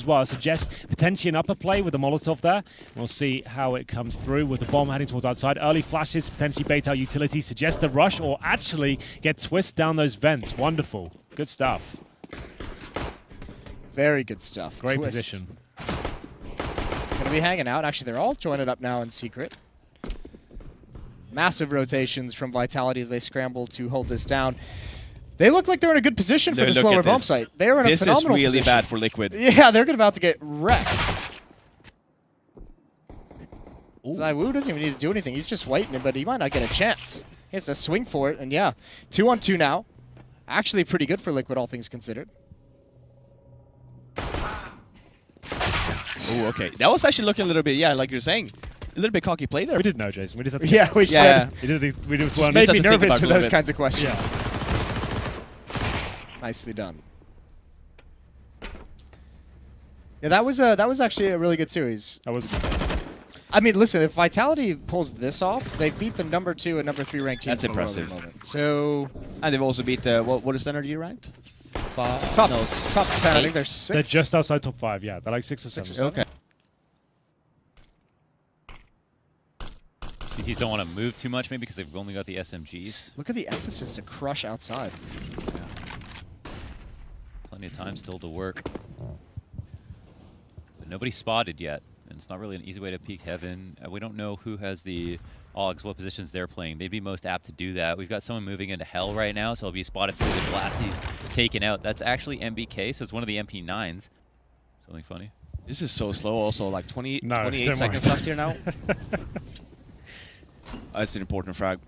well. It suggests potentially an upper play with the Molotov there. We'll see how it comes through with the bomb heading towards outside. Early flashes, potentially bait out utility, suggest a rush, or actually get twist down those vents. Wonderful. Good stuff. Very good stuff. Great Twist. position. Gonna be hanging out. Actually, they're all joined up now in secret. Massive rotations from Vitality as they scramble to hold this down. They look like they're in a good position for this lower bomb site. They're in a phenomenal position. This is really bad for Liquid. Yeah, they're about to get wrecked. Zywoo doesn't even need to do anything. He's just waiting, but he might not get a chance. He has to swing for it, and yeah, 2-on-2 now. Actually pretty good for Liquid, all things considered. Oh, okay. That was actually looking a little bit, yeah, like you're saying, a little bit cocky play there. We didn't know, Jason. We just had to Yeah, we said. We just Just made me nervous for those kinds of questions. Yeah. Nicely done. Yeah, that was actually a really good series. That was a good one. I mean, listen, if Vitality pulls this off, they beat the number 2 and number 3 ranked teams. That's impressive. So, And they've also beat the, what is HenryG ranked? top 10, I think they're 6. They're just outside top 5, yeah. They're like 6 or 7. Okay. CTs don't want to move too much, maybe because they've only got the SMGs. Look at the emphasis to crush outside. Yeah. Plenty of time still to work. But nobody's spotted yet, and it's not really an easy way to peek heaven. We don't know who has the Augs, what positions they're playing. They'd be most apt to do that. We've got someone moving into Hell right now, so he'll be spotted through the glass. He's taken out. That's actually MBK, so it's one of the MP9s. Something funny. This is so slow also, like 28 don't seconds worry. left here now. That's an important frag.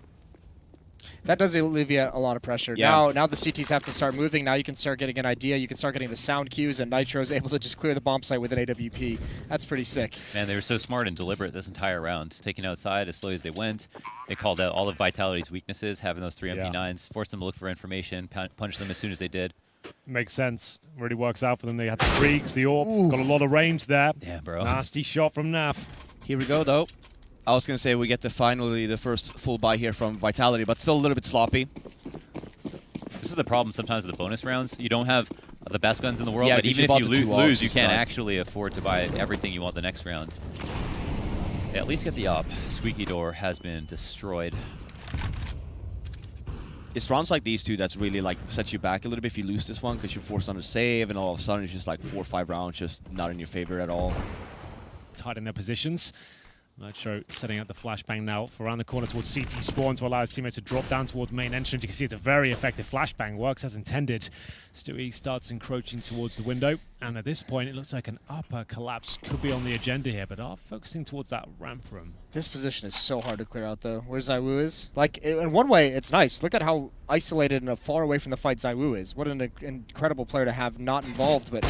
That does alleviate a lot of pressure. Yeah. Now the CTs have to start moving. Now you can start getting an idea. You can start getting the sound cues, and Nitro's able to just clear the bomb site with an AWP. That's pretty sick. Man, they were so smart and deliberate this entire round. Taking outside as slowly as they went. They called out all of Vitality's weaknesses, having those 3 MP9s, forced them to look for information, punish them as soon as they did. Makes sense. Really works out for them. They had the Freaks, the AWP. Got a lot of range there. Damn, bro. Nasty shot from Naf. Here we go, though. I was going to say we get finally the first full buy here from Vitality, but still a little bit sloppy. This is the problem sometimes with the bonus rounds. You don't have the best guns in the world, Yeah, but because even you if bought you the 2 lose, Augs, you can't it's not- actually afford to buy everything you want the next round. Yeah, at least get the op. Squeaky door has been destroyed. It's rounds like these two that's really like sets you back a little bit if you lose this one because you're forced on a save, and all of a sudden it's just like 4 or 5 rounds just not in your favor at all. Tight in their positions. Nitro setting up the flashbang now for around the corner towards CT spawn to allow his teammates to drop down towards main entrance. You can see it's a very effective flashbang. Works as intended. Stewie starts encroaching towards the window. And at this point, it looks like an upper collapse could be on the agenda here, but are focusing towards that ramp room. This position is so hard to clear out, though. Where Zywoo is. Like, in one way, it's nice. Look at how isolated and far away from the fight Zywoo is. What an incredible player to have not involved, but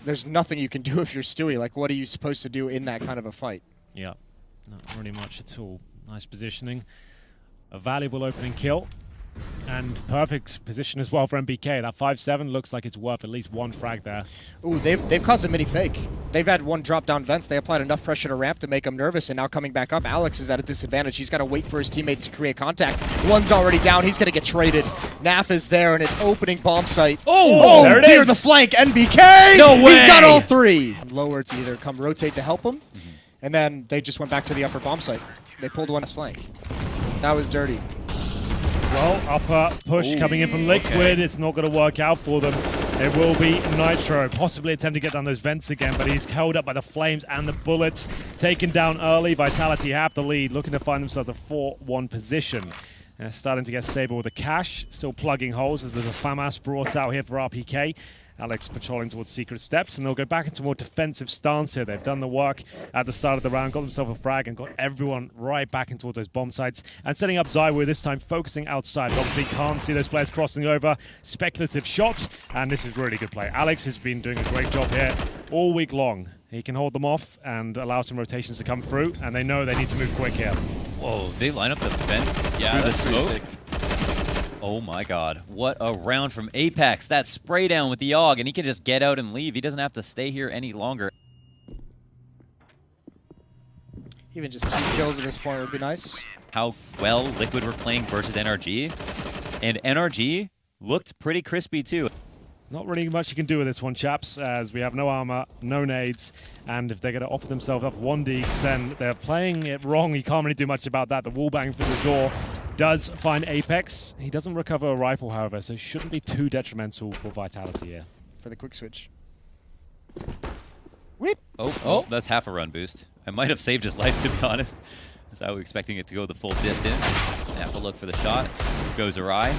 there's nothing you can do if you're Stewie. Like, what are you supposed to do in that kind of a fight? Yeah, not really much at all. Nice positioning. A valuable opening kill. And perfect position as well for MBK. That 5-7 looks like it's worth at least 1 frag there. Ooh, they've caused a mini fake. They've had 1 drop down vents. They applied enough pressure to ramp to make them nervous, and now coming back up, Alex is at a disadvantage. He's got to wait for his teammates to create contact. One's already down. He's going to get traded. Naf is there in an opening bomb site. Oh, there it dear, is. the flank. NBK! No way! He's got all 3. Lower to either come rotate to help him, and then they just went back to the upper bomb site. They pulled one his flank. That was dirty. Well, upper push coming in from Liquid. Okay. It's not going to work out for them. It will be Nitro. Possibly attempt to get down those vents again, but he's held up by the flames and the bullets. Taken down early. Vitality have the lead, looking to find themselves a 4-1 position. And starting to get stable with the cash. Still plugging holes as there's a FAMAS brought out here for RPK. Alex patrolling towards secret steps, and they'll go back into a more defensive stance here. They've done the work at the start of the round, got themselves a frag, and got everyone right back in towards those bomb sites. And setting up Zywoo this time, focusing outside. Obviously, can't see those players crossing over. Speculative shots, and this is really good play. Alex has been doing a great job here all week long. He can hold them off and allow some rotations to come through, and they know they need to move quick here. Whoa, they line up the vents through the that's pretty smoke. sick. Oh my god, what a round from Apex. That spray down with the AUG, and he can just get out and leave. He doesn't have to stay here any longer. Even just 2 kills at this point would be nice. How well Liquid were playing versus NRG. And NRG looked pretty crispy too. Not really much you can do with this one, chaps, as we have no armor, no nades, and if they're going to offer themselves up 1 deeks, then they're playing it wrong. You can't really do much about that. The wall bang through the door does find Apex. He doesn't recover a rifle, however, so it shouldn't be too detrimental for Vitality here. For the quick switch. Whip! Oh, that's half a run boost. I might have saved his life, to be honest. I was expecting it to go the full distance. Have a look for the shot. Goes awry.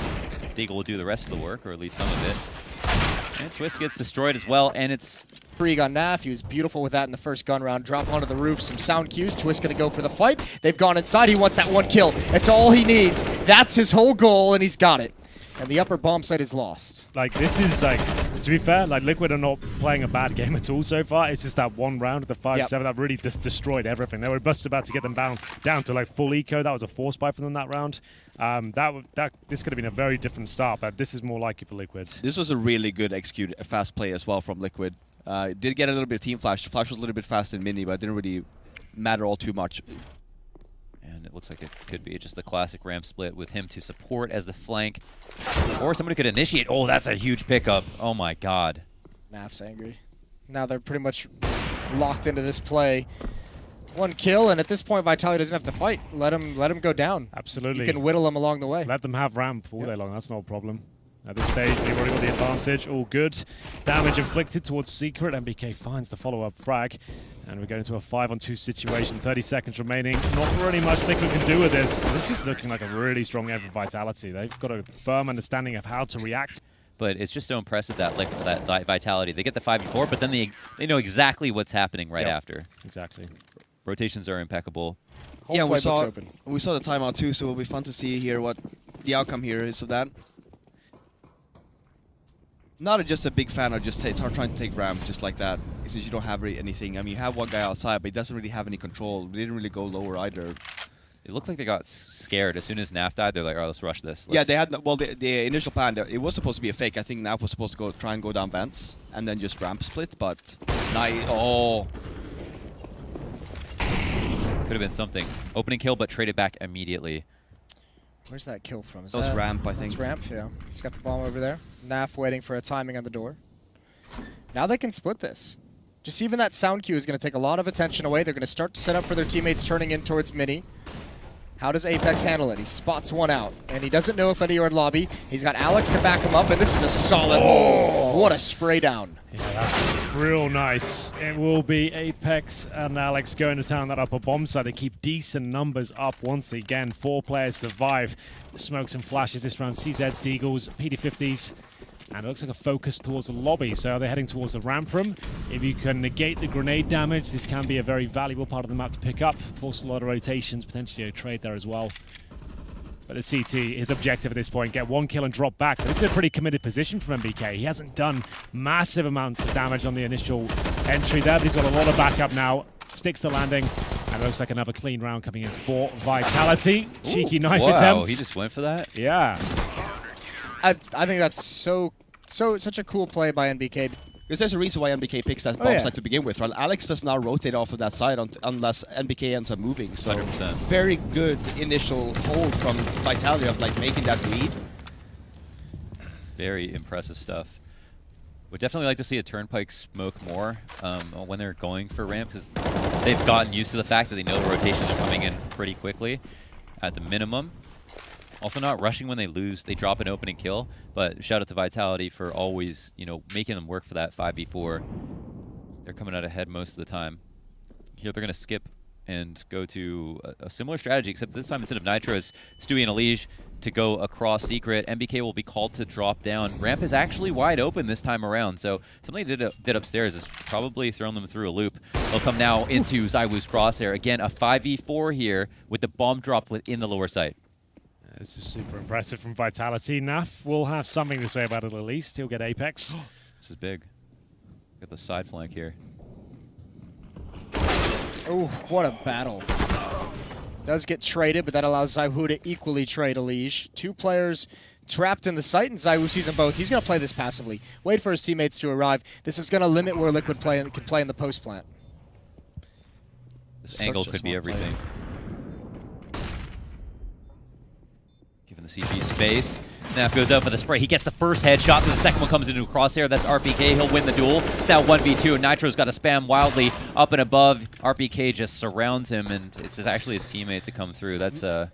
Deagle will do the rest of the work, or at least some of it. And Twist gets destroyed as well, and it's... Brig on Naf. He was beautiful with that in the first gun round. Drop onto the roof, some sound cues. Twist gonna go for the fight. They've gone inside. He wants that 1 kill. It's all he needs. That's his whole goal, and he's got it. And the upper bomb site is lost. Like, this is, like, to be fair, like, Liquid are not playing a bad game at all so far. It's just that one round of the 5-7 that really just destroyed everything. They were just about to get them down to, like, full eco. That was a force buy for them that round. This could have been a very different start, but this is more likely for Liquid. This was a really good executed, fast play as well from Liquid. Did get a little bit of team flash. The flash was a little bit faster than Mini, but it didn't really matter all too much. And it looks like it could be just the classic ramp split with him to support as the flank. Or somebody could initiate. Oh, that's a huge pickup. Oh my god. Naf's angry. Now they're pretty much locked into this play. 1 kill, and at this point, Vitality doesn't have to fight. Let him go down. Absolutely. You can whittle him along the way. Let them have ramp all day long. That's not a problem. At this stage, they've already got the advantage. All good. Damage inflicted towards Secret. MBK finds the follow-up frag. And we're going into a 5-on-2 situation. 30 seconds remaining. Not really much Liquid can do with this. This is looking like a really strong end for Vitality. They've got a firm understanding of how to react. But it's just so impressive that Vitality. They get the 5v4, but then they know exactly what's happening right after. Exactly. Rotations are impeccable. Whole Yeah, we playbook's saw open. the timeout too, so it'll be fun to see here what the outcome here is of that. Not just a big fan of just start trying to take ramp just like that, since you don't have really anything. I mean, you have one guy outside, but he doesn't really have any control. They didn't really go lower either. It looked like they got scared. As soon as Naf died, they're like, all right, let's rush this. Yeah, they had, well, the initial plan, it was supposed to be a fake. I think Naf was supposed to try and go down vents and then just ramp split, but oh. Could have been something. Opening kill, but traded back immediately. Where's that kill from? Is That was ramp, I think. That's ramp, yeah. He's got the bomb over there. Naf waiting for a timing on the door. Now they can split this. Just even that sound cue is going to take a lot of attention away. They're going to start to set up for their teammates turning in towards Mini. How does Apex handle it? He spots one out, and he doesn't know if any are in lobby. He's got Alex to back him up, and this is a solid hole. What a spray down. Yeah, that's real nice. It will be Apex and Alex going to town that upper bomb side. They keep decent numbers up once again. 4 players survive. Smokes and flashes this round. CZs, Deagles, PD50s. And it looks like a focus towards the lobby. So they're heading towards the ramp room. If you can negate the grenade damage, this can be a very valuable part of the map to pick up. Force a lot of rotations, potentially a trade there as well. But the CT, his objective at this point, get 1 kill and drop back. But this is a pretty committed position from MBK. He hasn't done massive amounts of damage on the initial entry there, but he's got a lot of backup now. Sticks the landing, and it looks like another clean round coming in for Vitality. Ooh, cheeky knife attempt. He just went for that? Yeah. I think that's such a cool play by NBK. Because there's a reason why NBK picks that bomb site to begin with, right? Alex does not rotate off of that side unless NBK ends up moving. So 100%. Very good initial hold from Vitality of like making that lead. Very impressive stuff. Would definitely like to see a Turnpike smoke more when they're going for ramp, because they've gotten used to the fact that they know the rotations are coming in pretty quickly at the minimum. Also not rushing when they lose. They drop an opening kill, but shout out to Vitality for always, making them work for that 5v4. They're coming out ahead most of the time. Here they're going to skip and go to a similar strategy, except this time instead of Nitro, it's Stewie and Elige to go across Secret. MBK will be called to drop down. Ramp is actually wide open this time around, so something they did upstairs is probably thrown them through a loop. They'll come now into ZywOo's crosshair. Again, a 5v4 here with the bomb drop within the lower site. This is super impressive from Vitality. Naf will have something to say about it at least. He'll get Apex. This is big. Got the side flank here. Oh, what a battle. Does get traded, but that allows ZywOo to equally trade Elige. 2 players trapped in the site, and ZywOo sees them both. He's going to play this passively. Wait for his teammates to arrive. This is going to limit where Liquid can play in the post plant. This angle could be everything. Given the CG space. Naf goes out for the spray. He gets the first headshot. The second one comes into a crosshair. That's RPK. He'll win the duel. It's now 1v2, and Nitro's got to spam wildly up and above. RPK just surrounds him, and it's actually his teammate to come through. That's a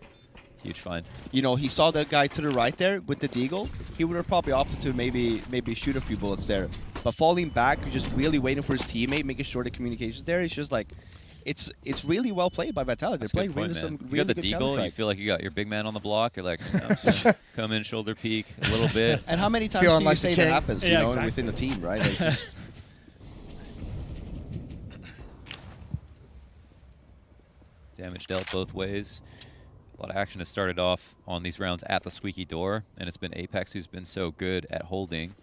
huge find. You know, he saw the guy to the right there with the deagle. He would have probably opted to maybe shoot a few bullets there. But falling back, just really waiting for his teammate, making sure the communication's there. It's just like, it's really well played by Vitality. That's They're a good playing point, really man. some You really got the good deagle, Counter-Strike. you feel like you got your big man on the block. You're like, just come in, shoulder peek a little bit. And how many times Feeling can you like say the that king. happens, Yeah, you know, exactly. within the team, right? Like just Damage dealt both ways. A lot of action has started off on these rounds at the squeaky door, and it's been Apex who's been so good at holding.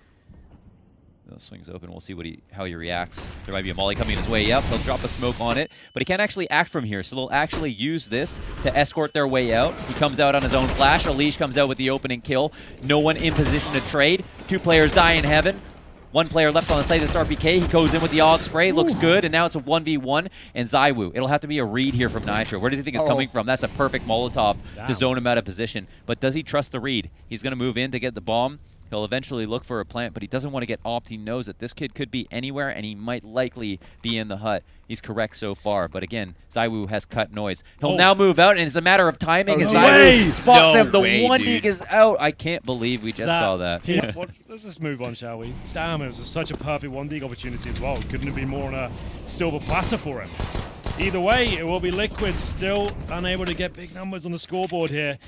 The swing's open. We'll see how he reacts. There might be a molly coming his way. Yep, they'll drop a smoke on it, but he can't actually act from here, so they'll actually use this to escort their way out. He comes out on his own flash. Alish comes out with the opening kill. No one in position to trade. 2 players die in heaven. 1 player left on the site, that's RPK. He goes in with the AUG spray, looks good, and now it's a 1v1. And ZywOo, it'll have to be a read here from Nitro. Where does he think it's coming from? That's a perfect Molotov to zone him out of position. But does he trust the read? He's going to move in to get the bomb. He'll eventually look for a plant, but he doesn't want to get opt. He knows that this kid could be anywhere, and he might likely be in the hut. He's correct so far, but again, ZywOo has cut noise. He'll now move out, and it's a matter of timing, and ZywOo spots him. The one dig is out. I can't believe we just saw that. Yeah, well, let's just move on, shall we? Damn, it was such a perfect 1D opportunity as well. Couldn't have been more on a silver platter for him. Either way, it will be Liquid still unable to get big numbers on the scoreboard here.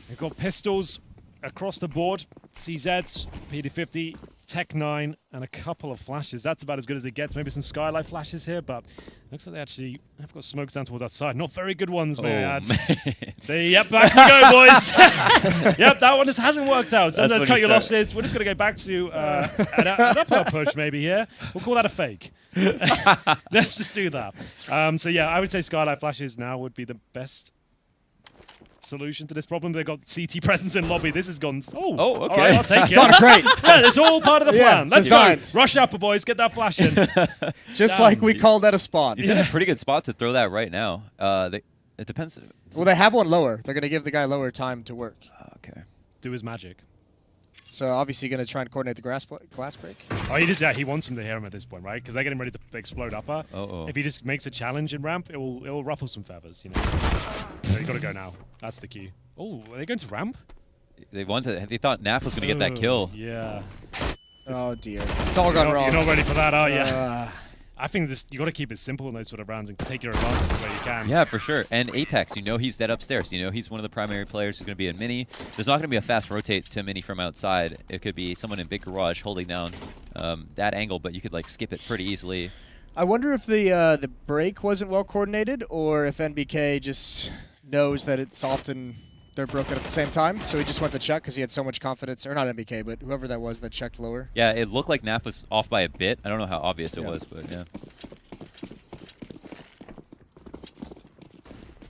They've got pistols across the board, CZs, PD50, Tech 9, and a couple of flashes. That's about as good as it gets. Maybe some Skylight flashes here, but looks like they actually have got smokes down towards that side. Not very good ones, may I add. Yep, back we go, boys. Yep, that one just hasn't worked out. So let's cut your losses. We're just going to go back to an upper push maybe here. We'll call that a fake. Let's just do that. So yeah, I would say Skylight flashes now would be the best solution to this problem. They've got CT presence in lobby. This has gone. Oh, okay. All right, I'll take it. Not great. Yeah, it's all part of the plan. Let's designed. go. Rush upper, boys. Get that flash in. Just like we called that a spawn. He's in a pretty good spot to throw that right now. It depends. Well, they have one lower. They're going to give the guy lower time to work. Okay. Do his magic. So obviously you're going to try and coordinate the glass break. Oh, he wants him to hear him at this point, right? Because they're getting ready to explode upper. If he just makes a challenge in ramp, it will ruffle some feathers, you know. So you got to go now. That's the key. Oh, are they going to ramp? They thought Naf was going to get that kill. Yeah. Oh dear. It's all gone wrong. You're not ready for that, are you? I think you got to keep it simple in those sort of rounds and take your advantages where you can. Yeah, for sure. And Apex, you know he's dead upstairs. You know he's one of the primary players who's going to be in mini. There's not going to be a fast rotate to mini from outside. It could be someone in big garage holding down that angle, but you could like skip it pretty easily. I wonder if the break wasn't well coordinated, or if NBK just knows that it's often they're broken at the same time, so he just went to check because he had so much confidence. Or not NBK, but whoever that was that checked lower. Yeah, it looked like Naf was off by a bit. I don't know how obvious it was, but yeah.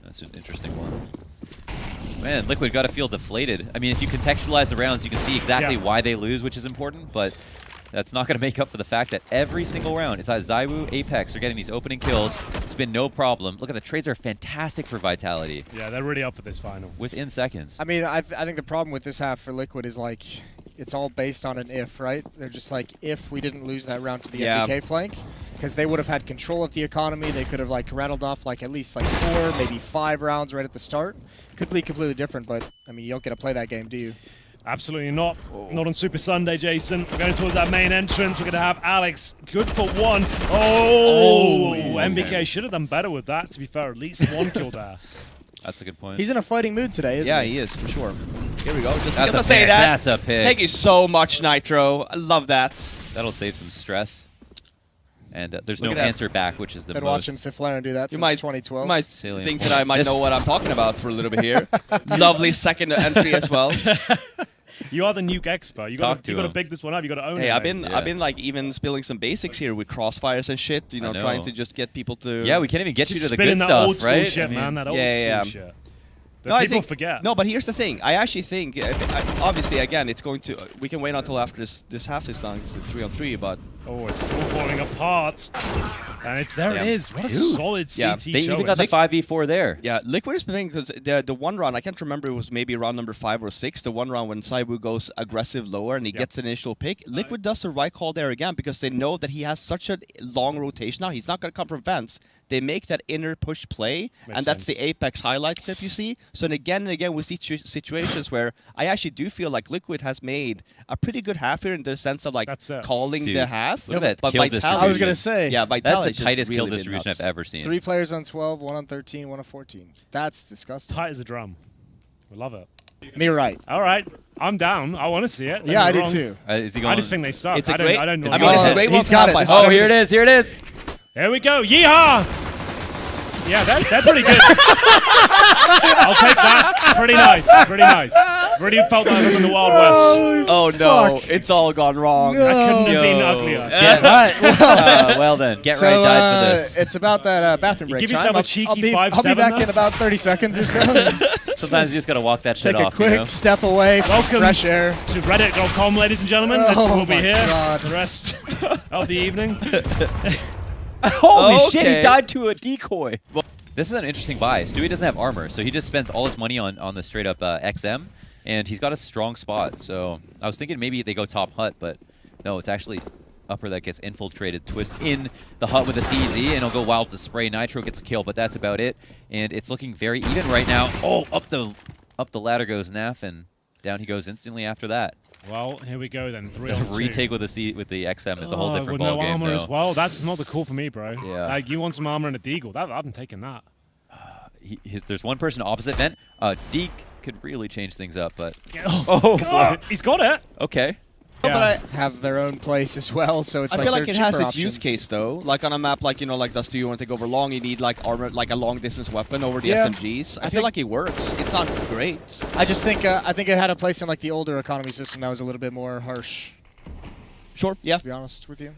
That's an interesting one. Man, Liquid got to feel deflated. I mean, if you contextualize the rounds, you can see exactly why they lose, which is important, but that's not going to make up for the fact that every single round, it's either ZywOo, Apex are getting these opening kills. It's been no problem. Look at the trades are fantastic for Vitality. Yeah, they're really up for this final. Within seconds. I mean, I think the problem with this half for Liquid is like, it's all based on an if, right? They're just like, if we didn't lose that round to the NBK flank, because they would have had control of the economy. They could have like rattled off like at least like 4, maybe 5 rounds right at the start. Could be completely different, but I mean, you don't get to play that game, do you? Absolutely not. Not on Super Sunday, Jason. We're going towards that main entrance. We're going to have Alex. Good for 1. Oh, MBK should have done better with that, to be fair. At least 1 kill there. That's a good point. He's in a fighting mood today, isn't he? Yeah, he is, for sure. Here we go. Just That's because I a say pick. that. That's a pick. Thank you so much, Nitro. I love that. That'll save some stress. And there's Look no at that. answer back, which is the Been most... watching Fifflaren do that You since might 2012. Salient think point. that I might know what I'm talking about for a little bit here. Lovely second entry as well. You are the Nuke expert. You got to pick this one up. You got to own it. Hey, I've been mate. like even spilling some basics here with crossfires and shit. You know, know. trying to just get people to. Yeah, we can't even get you Just to the spinning good that old stuff, school right? shit, I mean, man. That old yeah. school shit. No, People forget. No, but here's the thing. I actually think, obviously, again, it's going to. We can wait until after this half is done. It's the 3-on-3, but Oh, it's all falling apart. And it's there. Damn. It is. What a Dude. solid CT Yeah, They showing. even got the 5v4 there. Yeah, Liquid is playing because the one round, I can't remember, it was maybe round number 5 or 6, the one round when Saibu goes aggressive lower and he gets an initial pick. Liquid does the right call there again because they know that he has such a long rotation now. He's not going to come from vents. They make that inner push play, and that's the Apex highlight clip you see. So and again, we see situations where I actually do feel like Liquid has made a pretty good half here in the sense of like calling Dude, the half. look at that but kill Vitality, distribution. I was gonna say. yeah, That's Vitality the tightest kill distribution I've ever seen. 3 players on 12, 1 on 13, 1 on 14. That's disgusting. Tight as a drum. We love it. Me right. All right. I'm down. I want to see it. Yeah, I do do too. Is he going? I just think they suck. It's a I great- don't know. I mean, it's a great he's one got to it. have This by Oh, is- here it is. Here it is. Here we go. Yeehaw! Yeah, they're pretty good. I'll take that. Pretty nice. Pretty nice. Really felt like I was in the Wild West. Oh no, Fuck. it's all gone wrong. That couldn't have been Yo. uglier. Well then, get So, right died for this. it's about that bathroom break give time. yourself a I'll cheeky be 5-7 back there. in about 30 seconds or so. Sometimes you just gotta walk that shit Take a off. quick You know? step away from Welcome fresh air. to reddit.com, ladies and gentlemen. Oh We'll be my here God. the rest of the evening. Holy shit! Okay. He died to a decoy. Well, this is an interesting buy. Stewie doesn't have armor, so he just spends all his money on the straight up XM, and he's got a strong spot. So I was thinking maybe they go top hut, but no, it's actually upper that gets infiltrated. Twist in the hut with a CZ, and he'll go wild with the spray. Nitro gets a kill, but that's about it. And it's looking very even right now. Oh, up the ladder goes Naf, and down he goes instantly after that. Well, here we go then. 3 The on 2. retake with the XM is a whole different with no ballgame. armor as though. well. That's not the call for me, bro. Yeah. Like, you want some armor and a deagle. I've been taking that. There's one person opposite vent. Deke could really change things up, but Oh, God, he's got it. okay. But I Have their own place as well, so it's I like feel like they're it has cheaper its use options. case though. Like on a map like, like Dusty, you want to take over long, you need like armor, like a long distance weapon over the Yeah. SMGs. I feel think- like it works. It's not great. I just think I think it had a place in like the older economy system that was a little bit more harsh. Sure, yeah. To be honest with you.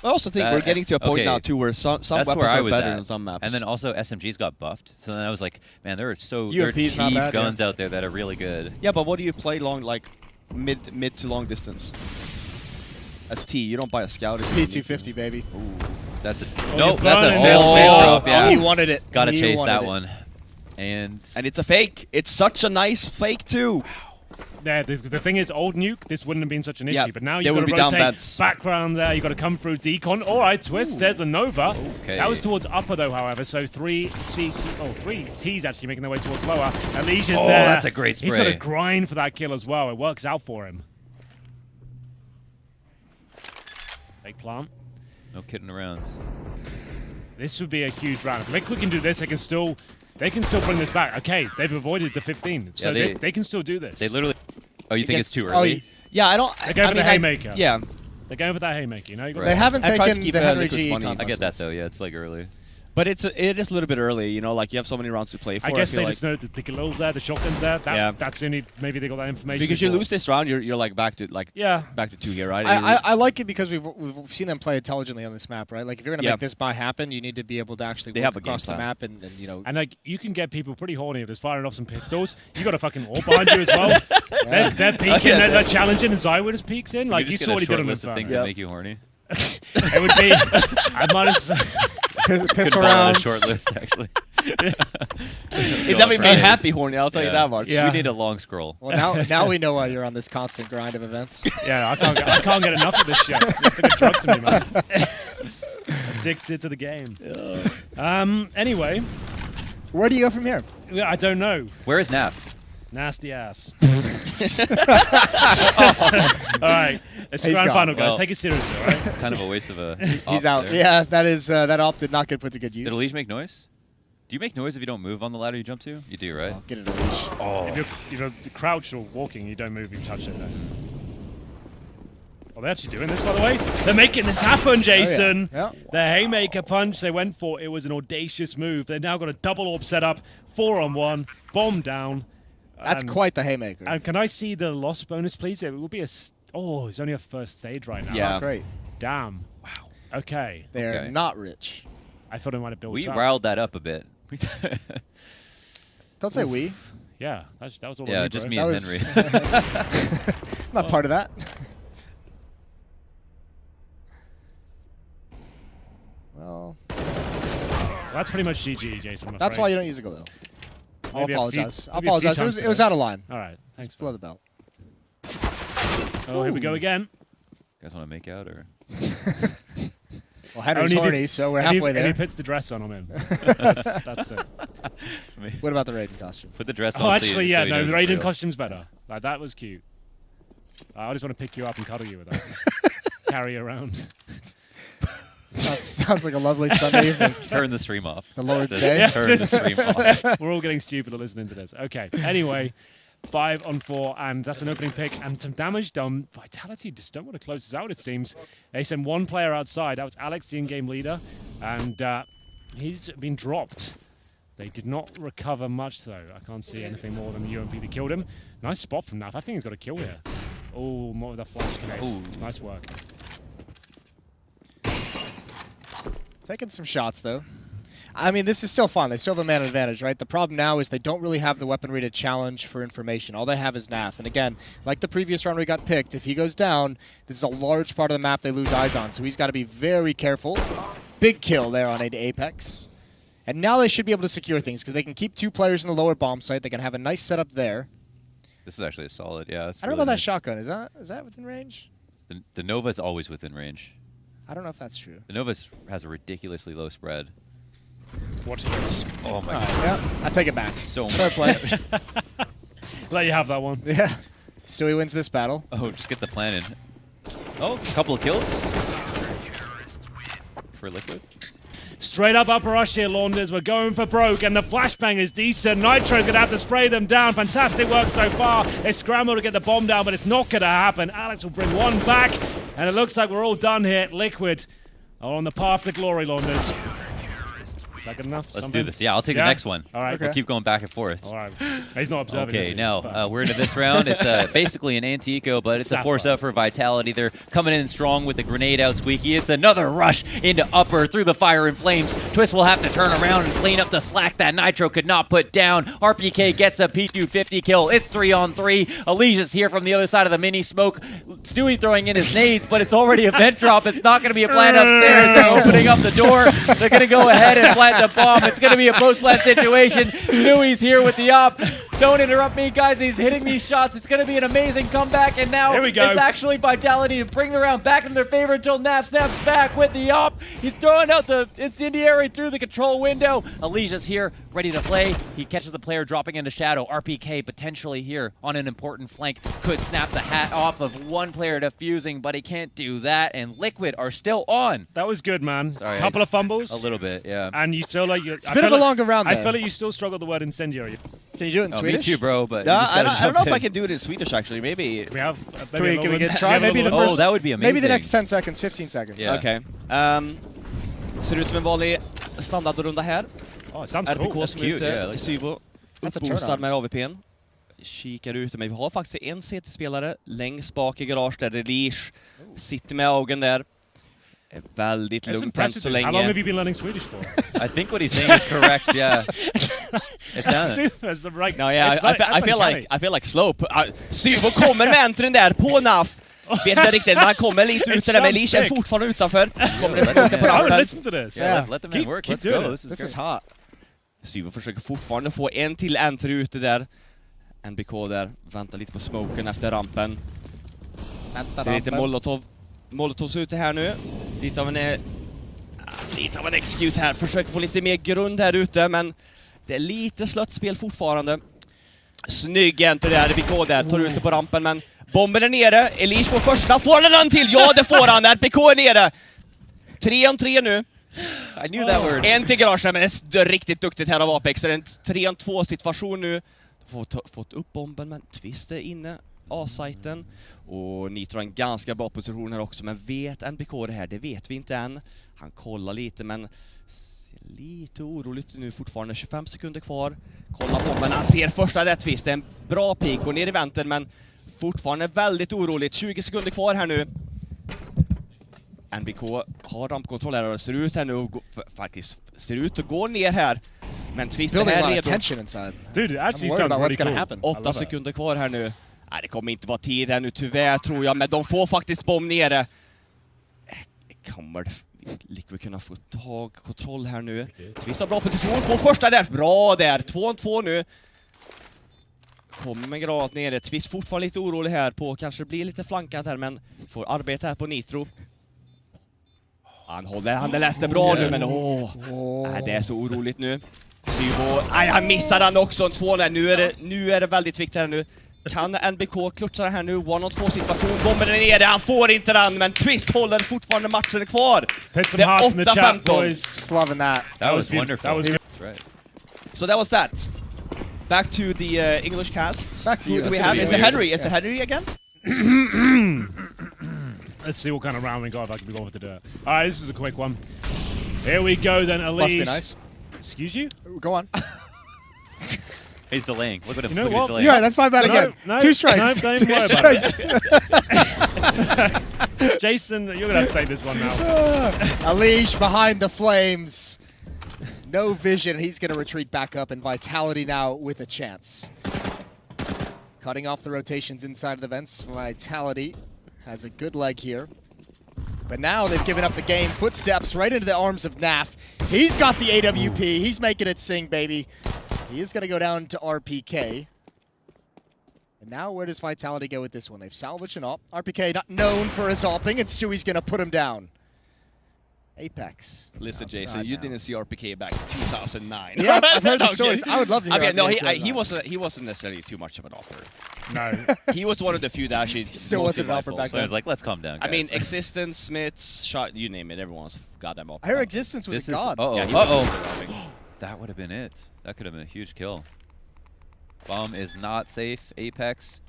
I also think we're getting to a point okay. now too where some That's weapons where I are was better at. than some maps. And then also SMGs got buffed. So then I was like, man, there are there are UMP's not cheap bad, yeah. guns out there that are really good. yeah, but what do you play long, like mid to long distance? As T, you don't buy a scout. if you need to. P250, baby. That's a Oh, nope. you're That's a burning fail this. space Oh, drop. Yeah, He wanted it. gotta He chase wanted that it. one. And And it's a fake. It's such a nice fake too. Yeah, the thing is, old Nuke, this wouldn't have been such an issue. Yeah, But now they you've got would to be down rotate beds. background there. You've got to come through decon. All right, Twist. There's a Nova. Okay. That was towards upper, though, however. So 3 T's actually making their way towards lower. Alicia's Oh, there. that's a great He's got to spray. grind for that kill as well. It works out for him. Fake plant. no kidding around. This would be a huge round. If Liquid can do this, they can still bring this back. Okay, they've avoided the 15, so Yeah, they can still do this. They literally. Oh, you think gets- it's too Oh, early? Yeah, I don't. They're going I for the mean, haymaker. Yeah, They're going for that haymaker. You know, you got Right. They haven't I tried to taken keep the Liquid's HenryG money. econ I get that lessons. though. Yeah, it's like early. but it is a little bit early. You know, like you have so many rounds to play for. I guess feel they like. just know that the Galil's there, the shotgun's there. Yeah. That's the only, maybe they got that information. Because you for. lose this round, you're like back to Yeah. back to 2 here, right? I like it because we've seen them play intelligently on this map, right? Like if you're gonna Yeah. make this buy happen, you need to be able to actually They work have a game across the plan. map and you know. And like you can get people pretty horny if there's firing off some pistols. You got a fucking orb behind you as well. They're peeking, they're challenging, and Zywood just peeks in. Like We you just saw get what a he did short on list of things Inferno. that make you horny. It would be. I might have. Pistol Call that a rounds. short list actually. it definitely made happy horny. I'll tell you that much. Yeah. We need a long scroll. Well, now we know why you're on this constant grind of events. Yeah, I can't get enough of this shit. It's like a drug to me, man. Addicted to the game. Anyway, Where do you go from here? yeah, I don't know. Where is Naf? Nasty ass. All right, it's a He's grand gone. final, guys. Well- Take it seriously, all right? Kind of a waste of a. He's op out. there. Yeah, that op did not get put to good use. Did Elise make noise? Do you make noise if you don't move on the ladder you jump to? You do, right? Oh, get it, Elise. If you're crouched or walking, you don't move, you touch it. No. Well, they're actually doing this, by the way. They're making this happen, Jason. Yeah. The haymaker punch they went for, it was an audacious move. They've now got a double orb set up, 4-on-1, bomb down. That's quite the haymaker. And can I see the loss bonus, please? It will be a. Oh, it's only a first stage right now. Yeah. Great. Damn. Wow. Okay. They're Okay. not rich. I thought I might have built We up. riled that up a bit. Don't say we. Yeah, that was all. Yeah, on me, just bro. me That and was- Henry. I'm not part of that. That's pretty much GG, Jason. I'm That's afraid. why you don't use a Galil. I'll Maybe a few- apologize. I'll maybe a few apologize. times It was today. out of line. All right, thanks. Blow the bell. Oh, here we go again. You guys want to make out or? Well, Henry's Only horny, did- so we're If he- halfway If he there. puts the dress on, I'm in. That's it. What about the Raiden costume? Put the dress on. Oh, so actually, you- yeah, so he no, knows the it's Raiden real. costume's better. Like, that was cute. I just want to pick you up and cuddle you with that. Carry you around. Sounds like a lovely Sunday evening. Turn the stream off. The Lord's Just Day. Turn the stream off. We're all getting stupid listening to this. Okay, anyway, 5 on 4, and that's an opening pick, and some damage done. Vitality just don't want to close this out, it seems. They send one player outside. That was Alex, the in-game leader, and he's been dropped. They did not recover much, though. I can't see anything more than the UMP that killed him. Nice spot from Naf. I think he's got a kill here. Oh, more with a flash case. Ooh. Nice work. Taking some shots, though. I mean, this is still fun. They still have a man advantage, right? The problem now is they don't really have the weaponry to challenge for information. All they have is NAF. And again, like the previous round where he got picked, if he goes down, this is a large part of the map they lose eyes on. So he's got to be very careful. Big kill there on Apex. And now they should be able to secure things because they can keep 2 players in the lower bomb site. They can have a nice setup there. This is actually a solid. Yeah. I don't know about that shotgun. Is that within range? The Nova's always within range. I don't know if that's true. The Nova has a ridiculously low spread. Watch this. Oh my All god. right, yeah, I take it back. So Fair much. play. Let you have that one. Yeah. Stewie wins this battle. Oh, just get the plan in. Oh, a couple of kills. For Liquid. Straight up upper rush here, Launders. We're going for broke, and the flashbang is decent. Nitro's going to have to spray them down. Fantastic work so far. They scramble to get the bomb down, but it's not going to happen. Alex will bring one back, and it looks like we're all done here. Liquid are on the path to glory, Launders. Is that good enough? Let's Something? do this. Yeah, I'll take Yeah? the next one. All right. Okay. We'll keep going back and forth. All right. He's not observing. is Okay, he? now But- we're into this round. It's basically an anti-eco, but it's a force Sapphire. out for Vitality. They're coming in strong with the grenade out, Squeaky. It's another rush into upper through the fire and flames. Twist will have to turn around and clean up the slack that Nitro could not put down. RPK gets a P250 kill. It's 3-on-3. Alicia's here from the other side of the mini smoke. Stewie throwing in his nades, but it's already a vent drop. It's not going to be a plant upstairs. They're opening up the door. They're going to go ahead and plant the bomb. It's going to be a post-plant situation. Stewie's here with the op. Don't interrupt me, guys. He's hitting these shots. It's going to be an amazing comeback. And now Here we go. it's actually Vitality to bring the round back in their favor until Naf snaps back with the op. He's throwing out the incendiary through the control window. Alicia's here, ready to play. He catches the player dropping into shadow. RPK potentially here on an important flank. Could snap the hat off of one player defusing, but he can't do that. And Liquid are still on. That was good, man. Sorry, Couple of fumbles. A little bit, yeah. And you feel like It's a bit of a longer round I there. feel like you still struggle with the word incendiary. Can you do it in Oh, Swedish? me too, bro, but Yeah, you just I gotta don't know jump if I in. can do it in Swedish, actually. Maybe. We have. Can we get a try? Maybe the Oh, first. that would be Maybe the amazing. next 10 seconds, 15 seconds. Yeah. Okej. Ser ut som en vanlig standardrunda här. Oh, it sounds cool. RPK That's som cute, ute. yeah, like- Syvo That's a uppboostad turn-on. med AWP'n. Kikar ute, men vi har faktiskt en CT-spelare längst bak i garage där Relish sitter med ögonen där. Är väldigt It's lugnt än impressive. så Dude. How long länge. have you been learning Swedish for? I think what he's saying is correct, yeah. It sounds. Super. It's the right. No, yeah, it's like, I feel uncanny. like I feel like Slope. Syvo kommer med entren där på NAF. Vet inte riktigt, han kommer lite It ute där, men sounds Elish är sick. fortfarande utanför. Kommer det skjuta på I would rampen. listen to this. Yeah, let the man work. keep Let's doing go. it. This is This great. is hot. Syvo försöker fortfarande få en till enter ute där. NBK där, väntar lite på smoken efter rampen. Ser lite Molotovs ute här nu. Lite av en execute här. Försöker få lite mer grund här ute, men det är lite slött spel fortfarande. Snygg enter där, NBK där, tar ut det på rampen, men bomben är nere. Elish får första, får han en till? Ja, det får han. NBK är nere. 3-on-3 nu. I knew that word. En till garagen, men det är riktigt duktigt här av Apex. Det är en 3-2 situation nu. Fått upp bomben, men Twist är inne. A-sajten. Och Nitro har en ganska bra position här också, men vet NBK det här? Det vet vi inte än. Han kollar lite, men ser lite oroligt nu fortfarande. 25 sekunder kvar. Kolla bomben, han ser första där Twist. Det är en bra peak, går ner i vänten, men fortfarande väldigt oroligt. 20 sekunder kvar här nu. NBK har rampkontroll här och det ser ut här nu och faktiskt ser ut att gå ner här. Men Twist är Building a här lot of redo. tension inside. Dude, it I'm actually worried sounds about really what's gonna cool. happen. I love 8 it. sekunder kvar här nu. Nej, det kommer inte vara tid här nu tyvärr tror jag, men de får faktiskt bomb nere. Liquid kunna få kontroll här nu. Twist har bra position på första där. Bra där. 2-2 nu. Kommer med granat nere. Twist fortfarande lite orolig här på. Kanske blir lite flankat här, men får arbeta här på Nitro. Han läste bra nu, men det är så oroligt nu. Syvo, han missade han också en 2 där. Nu är det väldigt viktigt här nu. Kan NBK klutcha det här nu? 1-on-2 situation. Bomben är nere. Han får inte den, men Twist håller fortfarande matchen kvar. Det är 8-15. Loving that. That was wonderful. That was good. That's right. So that was that. Back to the English cast. Back to you. Who do we have? Is it Henry? Is it Henry again? Let's see what kind of round we got if I can be bothered to do it. All right, this is a quick one. Here we go then, Elise. Must be nice. Excuse you? Go on. He's delaying. Look at him. You know Look, what? he's delaying. You're right, that's my bad again. No, 2 strikes. No, don't 2 worry about strikes. Jason, you're going to have to take this one now. Alish behind the flames. No vision. He's going to retreat back up, and Vitality now with a chance. Cutting off the rotations inside of the vents. Vitality has a good leg here. But now they've given up the game. Footsteps right into the arms of Naf. He's got the AWP. He's making it sing, baby. He is going to go down to RPK. And now where does Vitality go with this one? They've salvaged an AWP. RPK not known for his AWPing, and Stewie's going to put him down. Apex. Listen, outside Jason, you now. didn't see RPK back in 2009. Yeah, I've heard the No, stories. kidding. I would love to hear Okay, no, RPK he stories. he wasn't necessarily too much of an offer. No. He was one of the few that actually Still mostly wasn't an offer rifled. back So I was like, let's calm down, guys. I mean, Existence, Smiths, Shot, you name it, everyone's got them up. I heard Existence was this a is... god. Uh-oh. Yeah, he was Uh-oh. really That would have been it. That could have been a huge kill. Bomb is not safe. Apex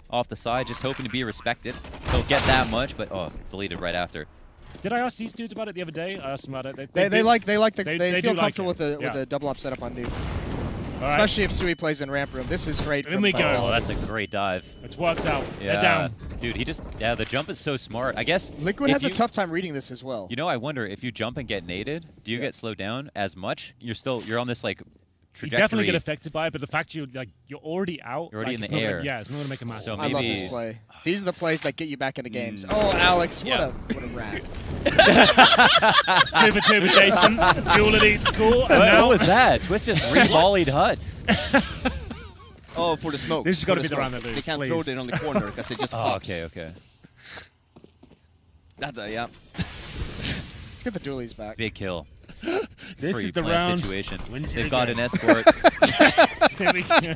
off the side, just hoping to be respected. He'll get that much, but deleted right after. Did I ask these dudes about it the other day? I asked them about it. They do- feel do like comfortable it. with a double up setup on Nuke. All right, Especially if Stewie plays in ramp room. This is great. In from we go. Vitality. Oh, that's a great dive. it's worked out. Yeah, They're down. dude, the jump is so smart. I guess Liquid if has a you- tough time reading this as well. You know, I wonder if you jump and get naded, do you Yeah. get slowed down as much? You're on this like You trajectory. definitely get affected by it, but the fact you're already out. You're already like, in it's the not gonna- air. Yeah, it's not going to make a massive. So I love maybe- this play. These are the plays that get you back into games. Oh, Alex, what Yeah. a rat. Super Jason. Fuel Elite's cool. And What now was that? Twist just re-volleyed Hut. Oh, for the smoke. This has gotta For be the round smoke. that They lose, can't please. throw it in on the corner because it just Oh, pops. okay. That's yeah. Let's get the dualies back. Big kill. this Free is the plant round. situation. Wins They've the got game. an escort. Here we go.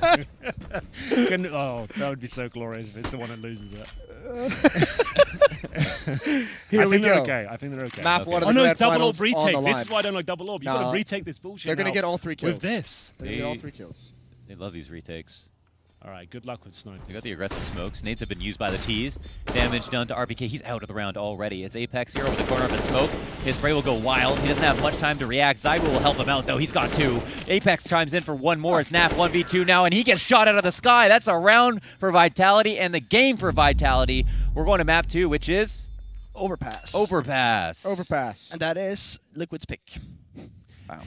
Oh, that would be so glorious if it's the one that loses it. Here I we think they're go. okay. I think they're okay. Map one of Oh the no, it's grand double orb finals on retake. the This line. is why I don't like double orb. You Nah. got to retake this bullshit. They're going to now get all 3 kills. with this. They're going to get all 3 kills. They love these retakes. All right, good luck with snipers. They got the aggressive smokes. Nades have been used by the T's. Damage done to RPK. He's out of the round already. It's Apex here over the corner of the smoke. His spray will go wild. He doesn't have much time to react. Zyru will help him out, though. He's got 2. Apex chimes in for 1 more. It's Nap 1v2 now, and he gets shot out of the sky. That's a round for Vitality and the game for Vitality. We're going to map 2, which is Overpass. Overpass. Overpass. And that is Liquid's pick. Wow.